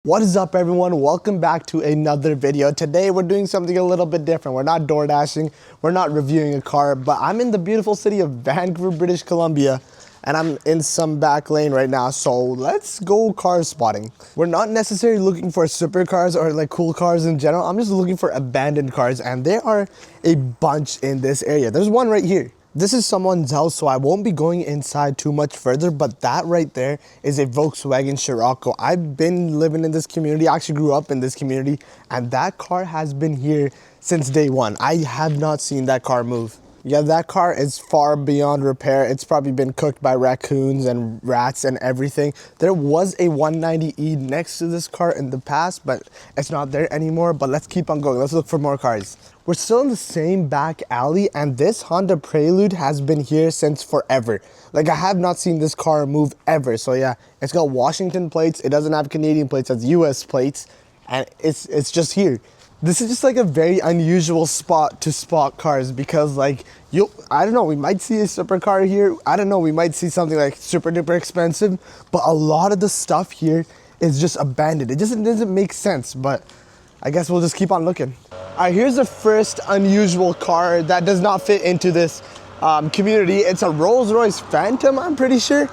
What is up, everyone? Welcome back to another video. Today we're doing something a little bit different. We're not door dashing, we're not reviewing a car, but I'm in the beautiful city of Vancouver, British Columbia, and I'm in some back lane right now, so let's go car spotting. We're not necessarily looking for supercars or like cool cars in general. I'm just looking for abandoned cars, and there are a bunch in this area. There's one right here. This is someone's house, so I won't be going inside too much further, but that right there is a Volkswagen Scirocco. I've been living in this community. I actually grew up in this community, and that car has been here since day one. I have not seen that car move. Yeah, that car is far beyond repair. It's probably been cooked by raccoons and rats and everything. There was a 190E next to this car in the past, but it's not there anymore. But let's keep on going. Let's look for more cars. We're still in the same back alley, and this Honda Prelude has been here since forever. Like, I have not seen this car move ever. So yeah, it's got Washington plates. It doesn't have Canadian plates, it has US plates, and it's just here. This is just like a very unusual spot to spot cars because like I don't know, we might see a supercar here. I don't know, we might see something like super duper expensive, but a lot of the stuff here is just abandoned. It just doesn't make sense, but I guess we'll just keep on looking. All right, here's the first unusual car that does not fit into this community. It's a Rolls-Royce Phantom, I'm pretty sure.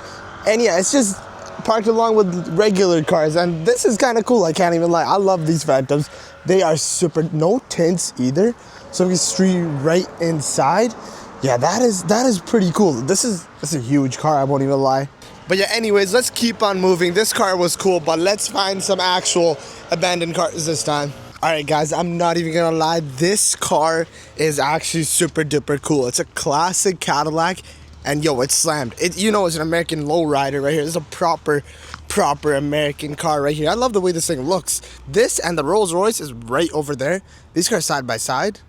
And yeah, it's just parked along with regular cars, and this is kind of cool. I can't even lie, I love these Phantoms. They are super, no tints either, so we can see right inside. Yeah, that is pretty cool. That's a huge car, I won't even lie. But yeah, anyways, let's keep on moving. This car was cool, but let's find some actual abandoned cars this time. All right, guys, I'm not even gonna lie, this car is actually super duper cool. It's a classic Cadillac. And yo, it's slammed. You know, it's an American lowrider right here. This is a proper American car right here. I love the way this thing looks. This and the Rolls Royce is right over there. These cars side by side.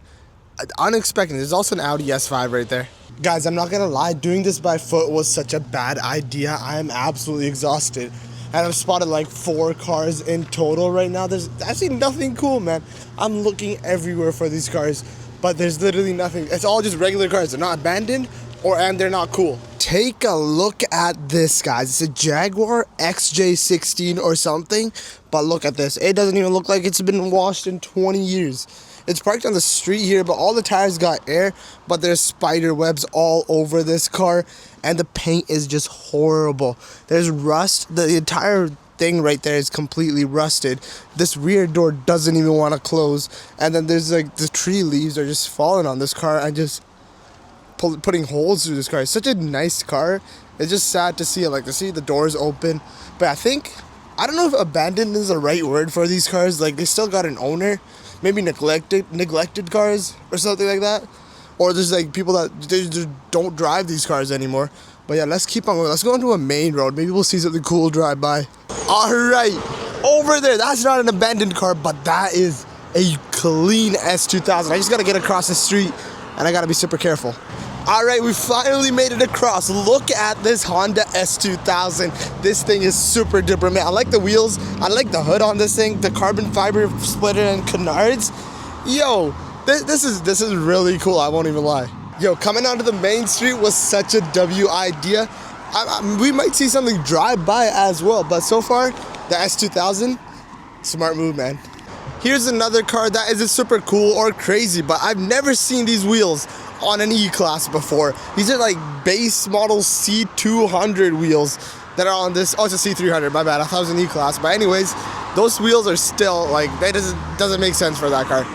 Unexpected. There's also an Audi S5 right there. Guys, I'm not gonna lie, doing this by foot was such a bad idea. I am absolutely exhausted. And I've spotted like 4 cars in total right now. There's actually nothing cool, man. I'm looking everywhere for these cars, but there's literally nothing. It's all just regular cars. They're not abandoned, and they're not cool. Take a look at this, guys. It's a Jaguar XJ16 or something, but look at this. It doesn't even look like it's been washed in 20 years. It's parked on the street here, but all the tires got air, but there's spider webs all over this car, and the paint is just horrible. There's rust. The entire thing right there is completely rusted. This rear door doesn't even want to close, and then there's like the tree leaves are just falling on this car and just putting holes through this car. It's such a nice car. It's just sad to see it, like to see the doors open. But I don't know if abandoned is the right word for these cars. Like, they still got an owner, maybe neglected cars or something like that. Or there's like people that they just don't drive these cars anymore. But yeah, let's keep on going. Let's go into a main road. Maybe we'll see something cool drive by. All right, over there, that's not an abandoned car, but that is a clean S2000. I just gotta get across the street, and I gotta be super careful. All right, we finally made it across. Look at this Honda S2000. This thing is super duper, man. I like the wheels. I like the hood on this thing. The carbon fiber splitter and canards. Yo, this is really cool. I won't even lie. Yo, coming onto the main street was such a W idea. We might see something drive by as well, but so far, the S2000, smart move, man. Here's another car that isn't super cool or crazy, but I've never seen these wheels on an E-Class before. These are like base model C200 wheels that are on this. Oh, it's a C300, my bad. I thought it was an E-Class. But anyways, those wheels are still like, that doesn't make sense for that car.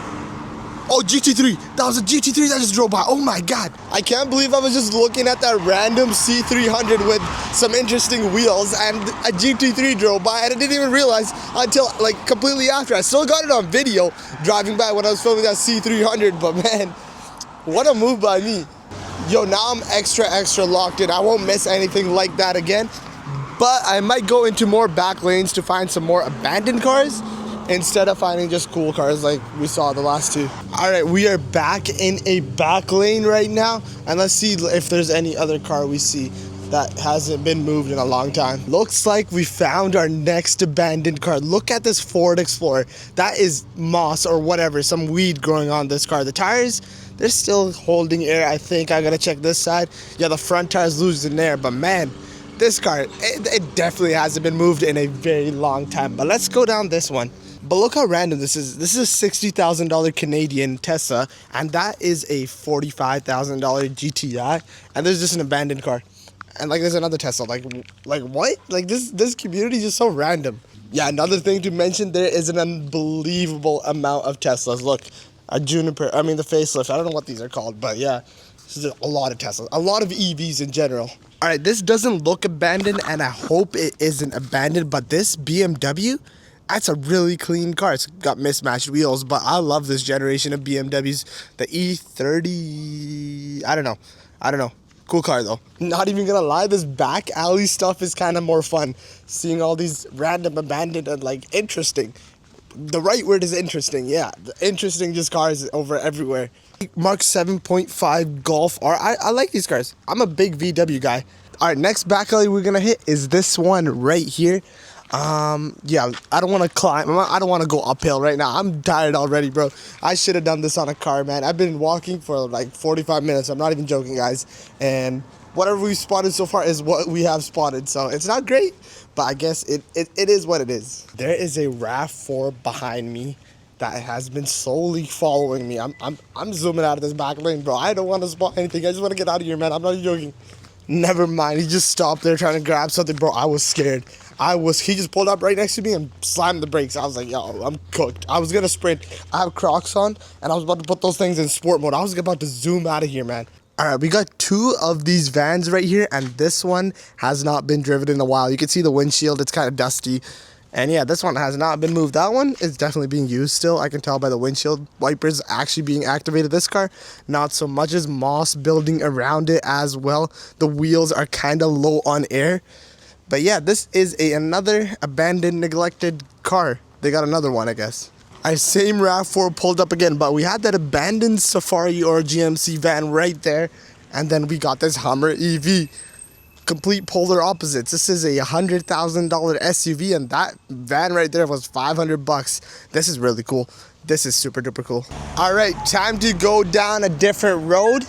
Oh, GT3. That was a GT3 that just drove by. Oh my God. I can't believe I was just looking at that random C300 with some interesting wheels and a GT3 drove by, and I didn't even realize until like completely after. I still got it on video driving by when I was filming that C300, but man, what a move by me. Yo, now I'm extra locked in. I won't miss anything like that again, but I might go into more back lanes to find some more abandoned cars instead of finding just cool cars like we saw the last two. All right, we are back in a back lane right now, and let's see if there's any other car we see that hasn't been moved in a long time. Looks like we found our next abandoned car. Look at this Ford Explorer. That is moss or whatever, some weed growing on this car. The tires, they're still holding air, I think. I gotta check this side. Yeah, the front tires losing air, but man, This car, it definitely hasn't been moved in a very long time. But let's go down this one. But look how random this is. This is a $60,000 Canadian Tesla, and that is a $45,000 GTI. And there's just an abandoned car. And like there's another Tesla. Like what? Like this community is just so random. Yeah, another thing to mention, there is an unbelievable amount of Teslas. Look, a Juniper, I mean the facelift. I don't know what these are called, but yeah, this is a lot of Teslas. A lot of EVs in general. All right, this doesn't look abandoned, and I hope it isn't abandoned, but this BMW, that's a really clean car. It's got mismatched wheels, but I love this generation of BMWs. The E30, I don't know. Cool car though. Not even gonna lie, this back alley stuff is kind of more fun. Seeing all these random abandoned and like interesting. The right word is interesting, yeah. Interesting just cars over everywhere. Mark 7.5 Golf R. I like these cars. I'm a big VW guy. All right, next back alley we're gonna hit is this one right here. Yeah, I don't want to climb. I don't want to go uphill right now. I'm tired already, bro. I should have done this on a car, man. I've been walking for like 45 minutes. I'm not even joking, guys. And whatever we've spotted so far is what we have spotted. So it's not great, but I guess it is what it is. There is a RAV4 behind me that has been slowly following me. I'm zooming out of this back lane, bro. I don't want to spot anything. I just want to get out of here, man. I'm not even joking. Never mind. He just stopped there trying to grab something, bro. I was scared. He just pulled up right next to me and slammed the brakes. I was like, yo, I'm cooked. I was going to sprint. I have Crocs on, and I was about to put those things in sport mode. I was about to zoom out of here, man. All right, we got two of these vans right here, and this one has not been driven in a while. You can see the windshield. It's kind of dusty. And yeah, this one has not been moved. That one is definitely being used still. I can tell by the windshield wipers actually being activated. This car, not so much. As moss building around it as well. The wheels are kind of low on air. But yeah, this is another abandoned, neglected car. They got another one, I guess. Our same RAV4 pulled up again, but we had that abandoned Safari or GMC van right there. And then we got this Hummer EV. Complete polar opposites. This is a $100,000 SUV, and that van right there was $500. This is really cool. This is super duper cool. All right, time to go down a different road,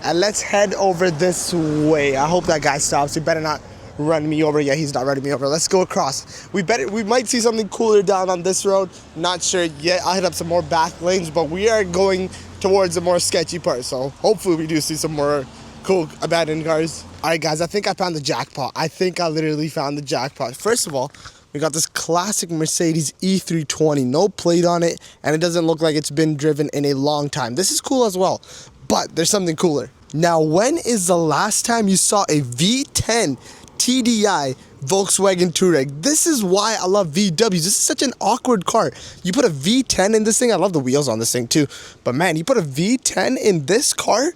and let's head over this way. I hope that guy stops. He better not run me over. Yeah, he's not running me over. Let's go across. We might see something cooler down on this road. Not sure yet. I'll hit up some more back lanes, but we are going towards the more sketchy part. So hopefully we do see some more cool abandoned cars. All right, guys, I think I found the jackpot. I think I literally found the jackpot. First of all, we got this classic Mercedes E320, no plate on it, and it doesn't look like it's been driven in a long time. This is cool as well, but there's something cooler. Now, when is the last time you saw a V10 TDI Volkswagen Touareg? This is why I love VWs. This is such an awkward car. You put a V10 in this thing. I love the wheels on this thing too, but man, you put a V10 in this car,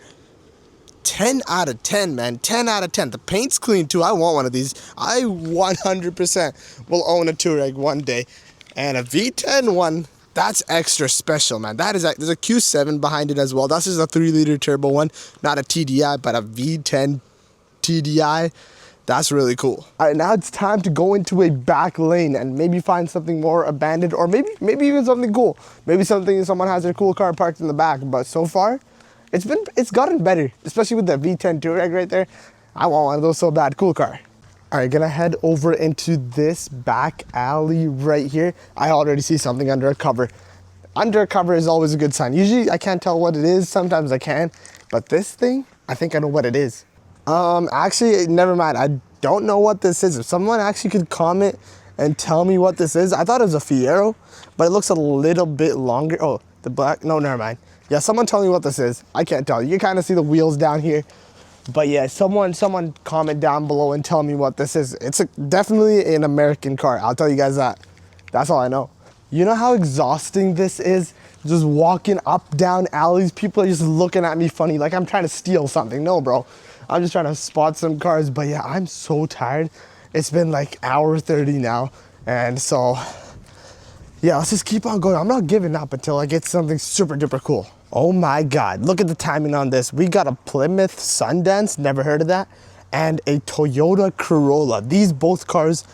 10 out of 10, man. 10 out of 10. The paint's clean too. I want one of these. I 100% will own a Touareg one day. And a V10 one, that's extra special, man. There's a Q7 behind it as well. That's just a 3-liter turbo one. Not a TDI, but a V10 TDI. That's really cool. All right, now it's time to go into a back lane and maybe find something more abandoned, or maybe even something cool. Maybe someone has their cool car parked in the back. But so far, it's gotten better, especially with the V10 Touareg right there. I want one of those so bad. Cool car. All right, gonna head over into this back alley right here. I already see something under a cover. Under a cover is always a good sign. Usually I can't tell what it is. Sometimes I can, but this thing, I think I know what it is. Actually, never mind. I don't know what this is. If someone actually could comment and tell me what this is. I thought it was a Fiero, but it looks a little bit longer. Oh, the black, no, never mind. Yeah, someone tell me what this is. I can't tell. You can kind of see the wheels down here. But yeah, someone comment down below and tell me what this is. It's definitely an American car. I'll tell you guys that. That's all I know. You know how exhausting this is? Just walking up, down alleys. People are just looking at me funny like I'm trying to steal something. No, bro. I'm just trying to spot some cars. But yeah, I'm so tired. It's been like hour 30 now. And so, yeah, let's just keep on going. I'm not giving up until I get something super duper cool. Oh my God, look at the timing on this. We got a Plymouth Sundance, never heard of that, and a Toyota Corolla. These both cars,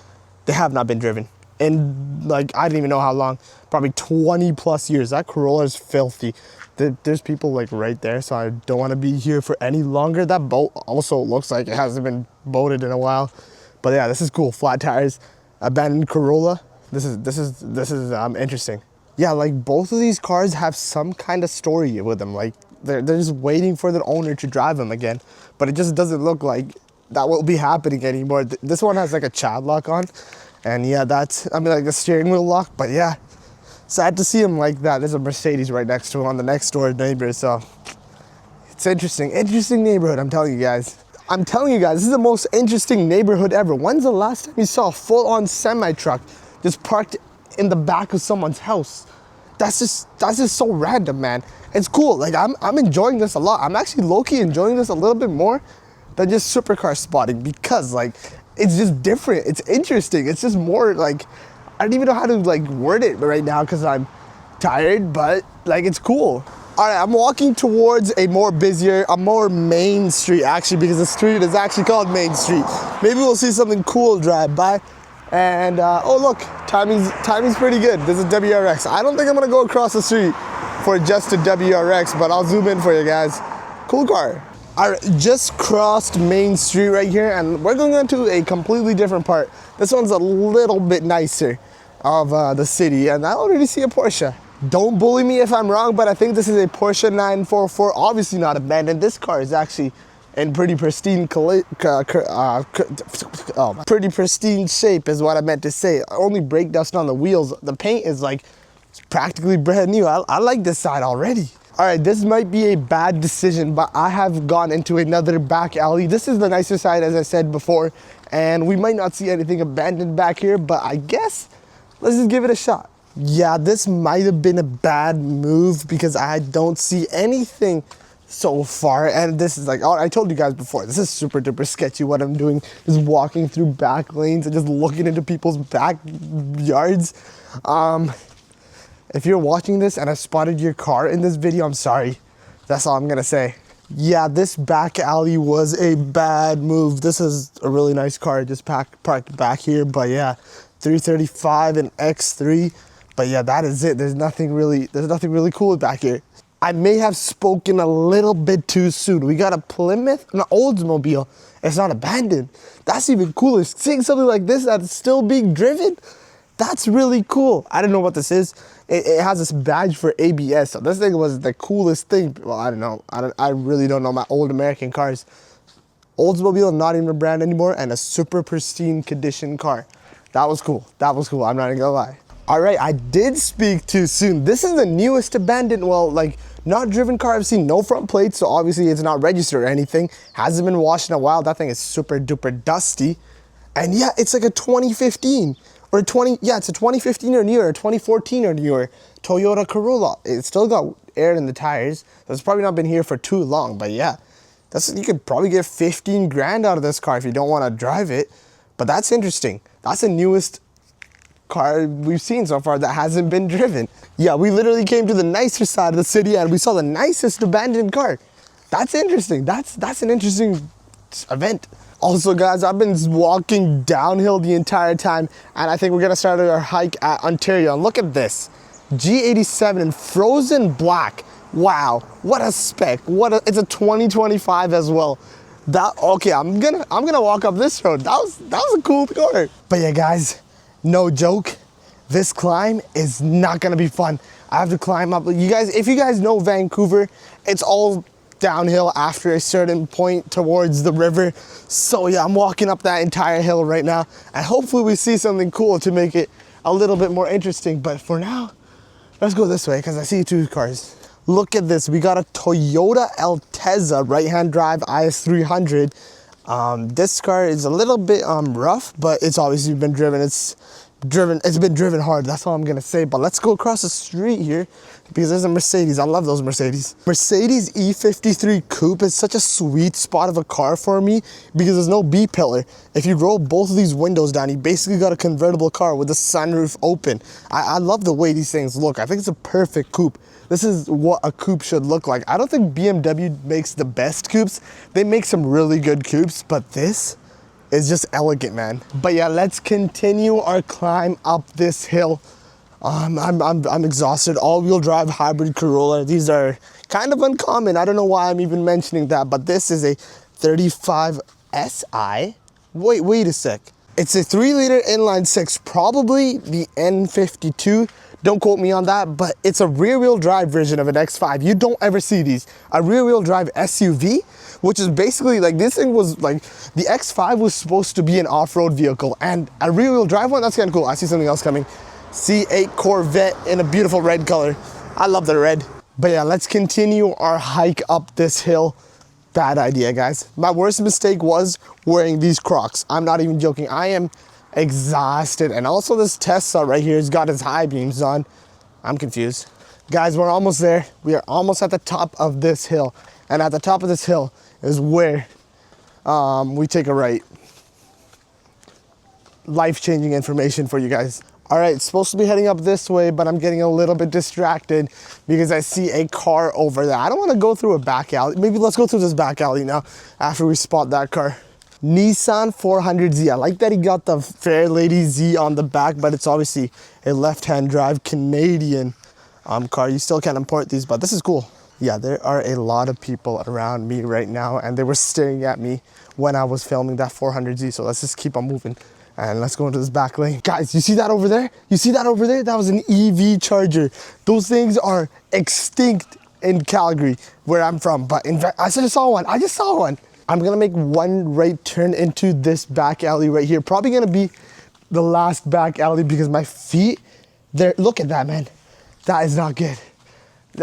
they have not been driven in, like, I didn't even know how long, probably 20 plus years. That Corolla is filthy. There's people like right there, so I don't want to be here for any longer. That boat also looks like it hasn't been boated in a while. But yeah, this is cool. Flat tires, abandoned Corolla. This is interesting. Yeah, like both of these cars have some kind of story with them. Like they're just waiting for their owner to drive them again. But it just doesn't look like that will be happening anymore. This one has like a child lock on. And yeah, like a steering wheel lock. But yeah, sad to see him like that. There's a Mercedes right next to him on the next door neighbor. So it's interesting neighborhood, I'm telling you guys. This is the most interesting neighborhood ever. When's the last time you saw a full-on semi-truck just parked in the back of someone's house? That's just so random, man. It's cool. Like I'm enjoying this a lot. I'm actually low-key enjoying this a little bit more than just supercar spotting, because like it's just different. It's interesting. It's just more like, I don't even know how to like word it right now because I'm tired, but like it's cool. All right, I'm walking towards a more main street actually, because the street is actually called Main Street. Maybe we'll see something cool drive by. And oh look, timing's pretty good. This is WRX. I don't think I'm gonna go across the street for just a WRX, but I'll zoom in for you guys. Cool car. All right, just crossed Main Street right here, and we're going on to a completely different part. This one's a little bit nicer of the city, and I already see a Porsche. Don't bully me if I'm wrong, but I think this is a Porsche 944, obviously not abandoned. This car is actually in pretty pristine pretty pristine shape is what I meant to say. Only brake dust on the wheels. The paint is like, it's practically brand new. I like this side already. All right, this might be a bad decision, but I have gone into another back alley. This is the nicer side, as I said before, and we might not see anything abandoned back here, but I guess let's just give it a shot. Yeah, this might have been a bad move because I don't see anything so far, and this is like, oh, I told you guys before, this is super duper sketchy what I'm doing, just walking through back lanes and just looking into people's backyards. If you're watching this and I spotted your car in this video, I'm sorry. That's all I'm gonna say. Yeah, this back alley was a bad move. This is a really nice car just parked back here, but yeah, 335 and X3. But yeah, that is it. There's nothing really cool back here. I may have spoken a little bit too soon. We got a Plymouth, an Oldsmobile. It's not abandoned. That's even cooler. Seeing something like this that's still being driven, that's really cool. I don't know what this is. It has this badge for ABS. So this thing was the coolest thing. Well, I don't know. I really don't know my old American cars. Oldsmobile, not even a brand anymore, and a super pristine condition car. That was cool. That was cool. I'm not even gonna lie. All right, I did speak too soon. This is the newest abandoned, well, like not driven car I've seen. No front plates, so obviously it's not registered or anything. Hasn't been washed in a while. That thing is super duper dusty. And yeah, it's like a 2015 or it's a 2015 or newer, 2014 or newer Toyota Corolla. It's still got air in the tires. That's probably not been here for too long, but yeah, you could probably get 15 grand out of this car if you don't want to drive it. But that's interesting. That's the newest car we've seen so far that hasn't been driven. Yeah, we literally came to the nicer side of the city and we saw the nicest abandoned car. That's interesting. That's an interesting event. Also guys, I've been walking downhill the entire time, and I think we're gonna start our hike at Ontario. And look at this, G87 in frozen black. Wow, what a spec. It's a 2025 as well. Okay, I'm gonna walk up this road. That was a cool car. But yeah guys, no joke, this climb is not gonna be fun. I have to climb up. If you guys know Vancouver, it's all downhill after a certain point towards the river. So yeah, I'm walking up that entire hill right now, and hopefully we see something cool to make it a little bit more interesting. But for now, let's go this way because I see two cars. Look at this, we got a Toyota Altezza right-hand drive IS300. This car is a little bit rough, but it's obviously been driven. It's been driven hard. That's all I'm gonna say. But let's go across the street here because there's a Mercedes. I love those Mercedes. Mercedes E53 Coupe is such a sweet spot of a car for me because there's no B pillar. If you roll both of these windows down, you basically got a convertible car with the sunroof open. I love the way these things look. I think it's a perfect coupe. This is what a coupe should look like. I don't think BMW makes the best coupes. They make some really good coupes, but this is just elegant, man. But yeah, let's continue our climb up this hill. I'm exhausted. All-wheel drive hybrid Corolla. These are kind of uncommon. I don't know why I'm even mentioning that, but this is a 35 SI. Wait a sec. It's a 3-liter inline six, probably the N52. Don't quote me on that, but it's a rear-wheel drive version of an X5. You don't ever see these. A rear-wheel drive SUV, which is basically like, this thing was like, the X5 was supposed to be an off-road vehicle, and a rear-wheel drive one, that's kind of cool. I see something else coming. C8 Corvette in a beautiful red color. I love the red. But yeah, let's continue our hike up this hill. Bad idea, guys. My worst mistake was wearing these Crocs. I'm not even joking. I am exhausted. And also this Tesla right here has got its high beams on. I'm confused. Guys, we're almost there. We are almost at the top of this hill. And at the top of this hill is where we take a right. Life-changing information for you guys. All right, it's supposed to be heading up this way, but I'm getting a little bit distracted because I see a car over there. I don't want to go through a back alley. Maybe let's go through this back alley now after we spot that car. Nissan 400Z. I like that he got the Fair Lady Z on the back, but it's obviously a left-hand drive Canadian car. You still can't import these, but this is cool. Yeah, there are a lot of people around me right now, and they were staring at me when I was filming that 400Z, so let's just keep on moving. And let's go into this back lane. Guys, you see that over there? You see that over there? That was an EV charger. Those things are extinct in Calgary, where I'm from. But in fact, I just saw one. I just saw one. I'm gonna make one right turn into this back alley right here. Probably gonna be the last back alley because my feet, look at that, man. That is not good.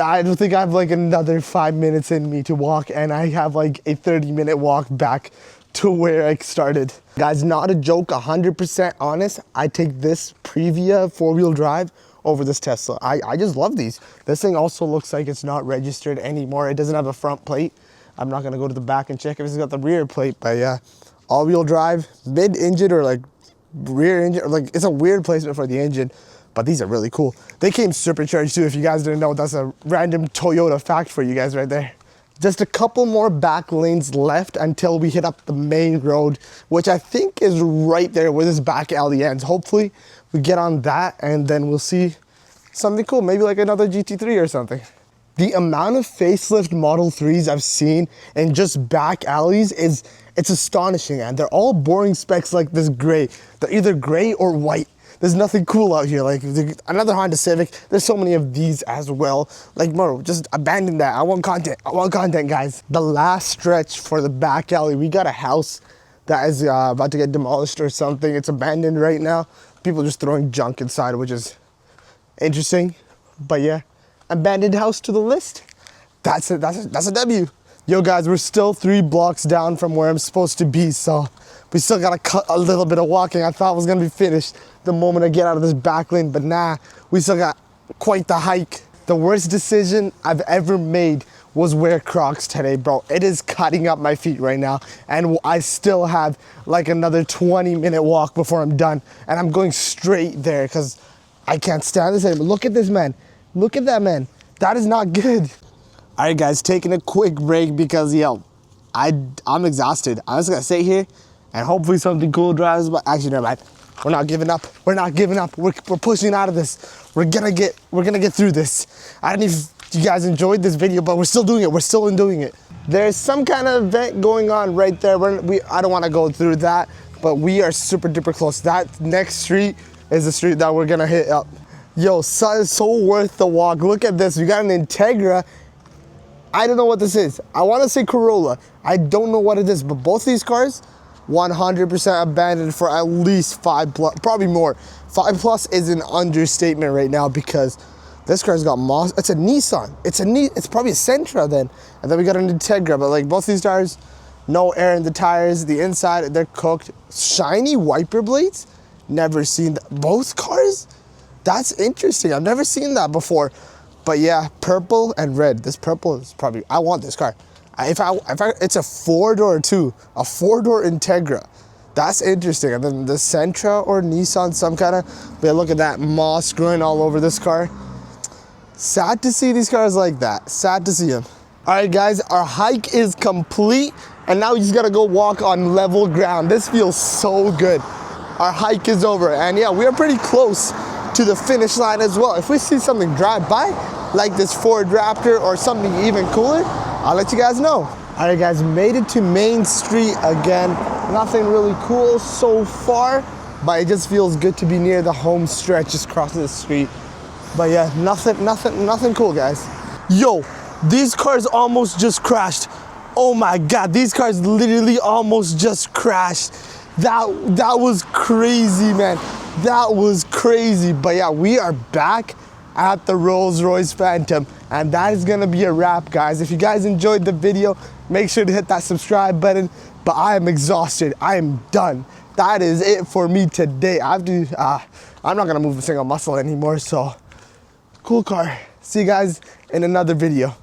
I don't think I have like another 5 minutes in me to walk, and I have like a 30-minute walk back to where I started. Guys, not a joke, 100% honest, I take this Previa 4-wheel drive over this Tesla. I just love these. This thing also looks like it's not registered anymore. It doesn't have a front plate. I'm not gonna go to the back and check if it's got the rear plate, but yeah, all-wheel drive, mid-engine or like rear engine, or like it's a weird placement for the engine, but these are really cool. They came supercharged too. If you guys didn't know, that's a random Toyota fact for you guys right there. Just a couple more back lanes left until we hit up the main road, which I think is right there where this back alley ends. Hopefully we get on that and then we'll see something cool, maybe like another GT3 or something. The amount of facelift Model 3s I've seen in just back alleys it's astonishing, and they're all boring specs like this gray. They're either gray or white. There's nothing cool out here. Like another Honda Civic, there's so many of these as well. Like, bro, just abandon that. I want content, guys. The last stretch for the back alley, we got a house that is about to get demolished or something. It's abandoned right now. People just throwing junk inside, which is interesting. But yeah, abandoned house to the list. That's a W. Yo guys, we're still 3 blocks down from where I'm supposed to be, so we still gotta cut a little bit of walking. I thought it was gonna be finished the moment I get out of this back lane, but nah, we still got quite the hike. The worst decision I've ever made was wear Crocs today, bro. It is cutting up my feet right now, and I still have like another 20-minute walk before I'm done, and I'm going straight there because I can't stand this anymore. Look at this, man. Look at that, man. That is not good. All right, guys, taking a quick break because, yo, I'm exhausted. I'm just gonna sit here and hopefully something cool drives by. Actually, never mind. We're not giving up. We're not giving up. We're pushing out of this. We're gonna get through this. I don't know if you guys enjoyed this video, but we're still doing it. We're still doing it. There's some kind of event going on right there. I don't want to go through that, but we are super duper close. That next street is the street that we're gonna hit up. Yo, so worth the walk. Look at this. We got an Integra. I don't know what this is. I want to say Corolla. I don't know what it is, but both these cars, 100% abandoned for at least 5+, probably more. 5+ is an understatement right now because this car's got moss. It's a Nissan. It's probably a Sentra then. And then we got an Integra, but like both these tires, no air in the tires. The inside, they're cooked. Shiny wiper blades. Never seen that. Both cars? That's interesting. I've never seen that before. But yeah, purple and red. This purple is probably, I want this car. It's a 4-door too, a 4-door Integra. That's interesting. And then the Sentra or Nissan, some kind of, but look at that moss growing all over this car. Sad to see these cars like that. Sad to see them. All right, guys, our hike is complete. And now we just gotta go walk on level ground. This feels so good. Our hike is over. And yeah, we are pretty close to the finish line as well. If we see something drive by, like this Ford Raptor or something even cooler, I'll let you guys know. All right, guys, made it to Main Street again. Nothing really cool so far, but it just feels good to be near the home stretch, just crossing the street. But yeah, nothing cool, guys. Yo, these cars almost just crashed. Oh my God, these cars literally almost just crashed. That was crazy, man. That was crazy. But yeah, we are back at the Rolls-Royce Phantom, and that is gonna be a wrap, guys. If you guys enjoyed the video, make sure to hit that subscribe button. But I am exhausted. I am done. That is it for me today. I'm not gonna move a single muscle anymore, so cool car. See you guys in another video.